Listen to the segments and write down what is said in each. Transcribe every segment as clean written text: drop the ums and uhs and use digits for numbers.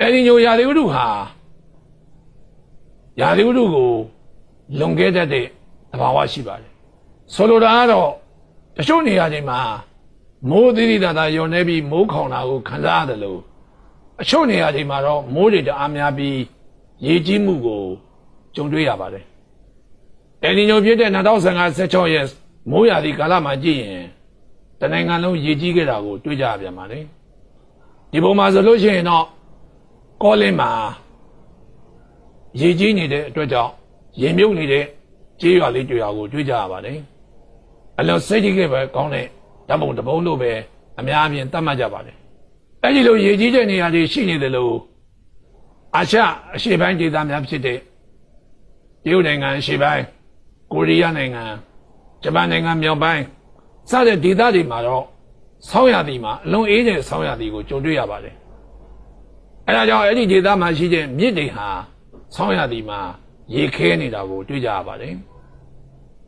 အဲဒီညိုရာသီဥတုဟာရာသီဥတုကိုလွန်ကဲတတ်တဲ့သဘာဝရှိပါတယ်ဆိုလိုတာကတော့တချို့နေရာတွေမှာမိုးသီးသီးသာယုံနေပြီးမိုးခေါင်တာကိုခံစားရတယ်လို့အချို့နေရာတွေမှာတော့မိုးတွေတအားများပြီးရေကြီးမှုကိုကြုံတွေ့ရပါတယ်အဲဒီညိုဖြစ်တဲ့2015-16ရဲ့မိုးရာသီကာလမှာကြည့်ရင်တနိုင်ငံလုံးရေကြီးခဲ့တာကိုတွေ့ကြရပြန်ပါတယ်ဒီပုံမှာဆိုလို့ရှိရင်တော့ကောလင်းမှာရေကြီးနေတဲ့အတွက်ကြောင့်ရေမြုပ်နေတဲ့ကြေးရွာလေးတွေကိုတွေ့ကြရပါတယ်အလွန်စိတ်ကြီးခဲ့ပဲကောင်းတဲ့ဓာတ်ပုံတစ်ပုံလို့ပဲအများအပြားသတ်မှတ်ကြပါတယ်အဲဒီလိုရေကြီးတဲ့နေရာတွေရှိနေတယ်လို့အာရှအရှေ့ပိုင်းဒေသများဖြစ်တဲ့တရုတ်နိုင်ငံအရှေ့ပိုင်းကိုရီးယားနိုင်ငံဂျပန်နိုင်ငံမြောက်ပိုင်းစတဲ့ဒေသတွေမှာတော့ဆောင်းရာသီမှာအလွန်အေးတဲ့ဆောင်းရာသီကိုကြုံတွေ့ရပါတယ်အဲဒါကြောင့်အဲ့ဒီဒေသမှာရှိတဲ့မြစ်တွေဟာဆောင်းရာသီမှာရေခဲနေတာကိုတွေ့ကြရပါတယ်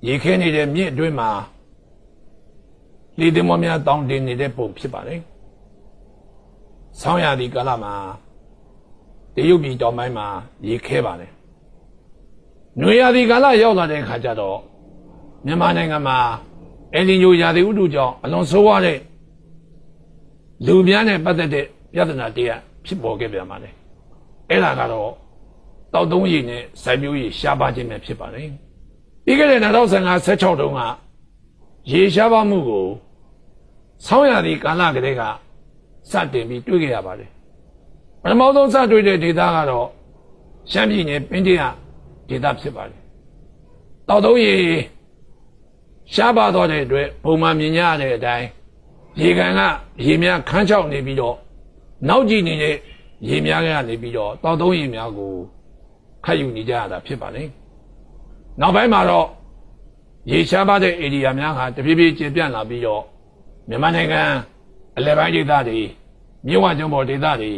ရေခဲနေတဲ့မြစ်အတွင်းမှာလေသင်္ဘောများတောင်းတင်နေတဲ့ပုံဖြစ်ပါတယ်ဆောင်းရာသီကာလမှာတရုတ်ပြည်တောင်ပိုင်းမှာရေခဲပါတယ်နွေရာသီကာလရောက်လာတဲ့အခါကျတော့မြန်မာနိုင်ငံမှာအယ်လီညိုရာသီဥတုကြောင့်အလွန်ဆိုးဝါးတဲ့လူများနဲ့ပတ်သက်တဲ့ပြဿနာတရပ်ဖြစ်ပေါ်ခဲ့ပြန်ပါတယ်အဲ့ဒါကတော့တောက်သုံးရည်နဲ့စိုက်ပျိုးရည်ရှားပါခြင်းပဲဖြစ်ပါတယ်ပြီးခဲ့တဲ့2015-16တုန်းကရေရှားပါမှုကိုဆောင်းရာသီကာလကလေးကစတင်ပြီးတွေ့ခဲ့ရပါတယ်ပထမဆုံးစတွေ့တဲ့ဒေသကတော့ရှမ်းပြည်နယ်ပင်းတရဒေသဖြစ်ပါတယ်တောက်သုံးရည်ရှားပါသွားတဲ့အတွက်ပုံမှန်မြင်ရတဲ့အတိုင်းရေကန်ကရေများခန်းချောက်နေပြီးတော့နောက်ကြည့်နေတဲ့ရေများကနေပြီးတော့တောက်သုံးရေများကိုခတ်ယူနေကြရတာဖြစ်ပါတယ်နောက်ပိုင်းမှာတော့ရေရှားပါတဲ့ဧရိယာများဟာတဖြည်းဖြည်းကျယ်ပြန့်လာပြီးတော့မြန်မာနိုင်ငံအလယ်ပိုင်းဒေသတွေမြစ်ဝကျွန်းပေါ်ဒေသတွေ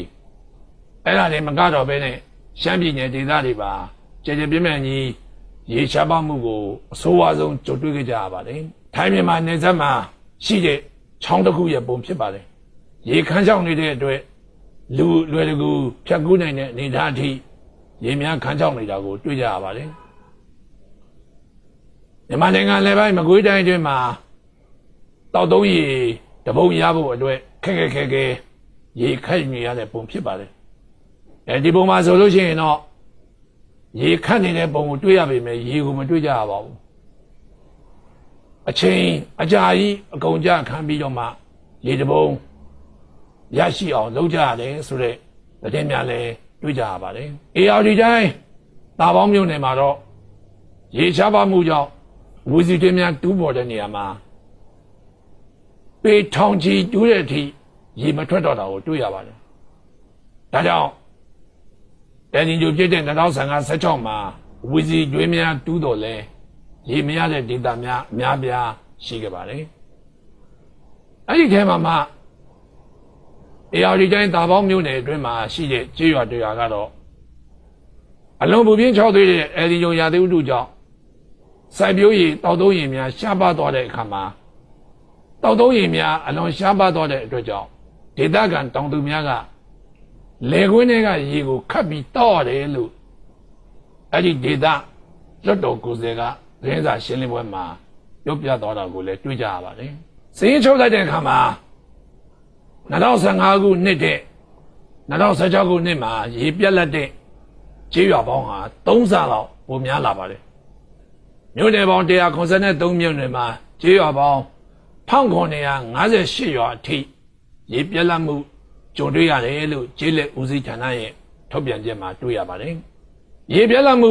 အဲ့ဒါတွေမကတော့ဘဲနဲ့ရှမ်းပြည်နယ်ဒေသတွေပါကျယ်ကျယ်ပြန့်ပြန့်ကြီးရေရှားပါမှုကိုအဆိုးဝါးဆုံးကြုံတွေ့ခဲ့ကြရပါတယ်ထိုင်းမြန်မာနယ်စပ်မှာရှိတဲ့ချောင်းတစ်ခုရဲ့ပုံဖြစ်ပါတယ်ရေခန်းချောက်နေတဲ့အတွက်လူလွယ်တကူဖြတ်ကူးနိုင်တဲ့အနေအထားအထိရေများခန်းချောက်နေတာကိုတွေ့ကြရပါတယ်မြန်မာနိုင်ငံလည်းပိုင်းမကွေးတိုင်းအတွင်းမှာတောက်သုံးရေတပုံရဖို့အတွက်ခက်ခဲရေခတ်နေရတဲ့ပုံဖြစ်ပါတယ်အဲဒီပုံမှာဆိုလို့ရှိရင်တော့ရေခတ်နေတဲ့ပုံကိုတွေ့ရပေမဲ့ရေကိုမတွေ့ကြရပါဘူးအချိန်အကြာကြီးအကုန်ကြခံပြီးတော့မှရေတပုံရရှိအောင်လုပ်ကြရတယ်ဆိုတဲ့သတင်းများလည်းတွေ့ကြရပါတယ်အေရဒီတိုင်းတာပေါင်းမြို့နယ်မှာတော့ရေရှားပါမှုကြောင့်ဝီစီတွေများတူးပေါ်တဲ့နေရာမှာပေထောင်ချီတူးတဲ့အထိရေမထွက်တော့တာကိုတွေ့ရပါတယ်ဒါကြောင့်အဲဒီညိုပြည့်တဲ့2015-16မှာဝီစီတွေများတူးတော့လဲရေမရတဲ့ဒေသများအများပြားရှိခဲ့ပါတယ်အဲ့ဒီထဲမှာအေရဒီတိုင်းတာပေါင်းမြို့နယ်အတွင်းမှာရှိတဲ့ကျေးရွာတွေကတော့အလွန်ပူပြင်းခြောက်သွေးတဲ့အဲဒီညိုရာသီဥတုကြောင့်စိုက်ပျိုးရည်တောက်သုံးရည်များရှားပါသွားတဲ့အခါမှာတောက်သုံးရည်များအလွန်ရှားပါသွားတဲ့အတွက်ကြောင့်ဒေသခံတောင်သူများကလေကွင်းတွေကရေကိုခတ်ပြီးတောက်ရတယ်လို့အဲ့ဒီဒေသလွတ်တော်ကိုယ်စားကသတင်းစာရှင်းလင်းပွဲမှာပြောပြသွားတာကိုလည်းတွေ့ကြရပါတယ်။စည်ရင်ချုပ်လိုက်တဲ့အခါမှာ2015ခုနှစ်တဲ့2016ခုနှစ်မှာရေပြတ်လက်တဲ့ကျေးရွာပေါင်းဟာ3ဆလောက်ပိုများလာပါတယ်။မြို့နယ်ပေါင်း193မြို့နယ်မှာကျေးရွာပေါင်း1958ရွာအထိရေပြတ်လက်မှုကြုံတွေ့ရတယ်လို့ကျေးလက်ဦးစီးဌာနရဲ့ထုတ်ပြန်ချက်မှာတွေ့ရပါတယ်။ရေပြတ်လက်မှု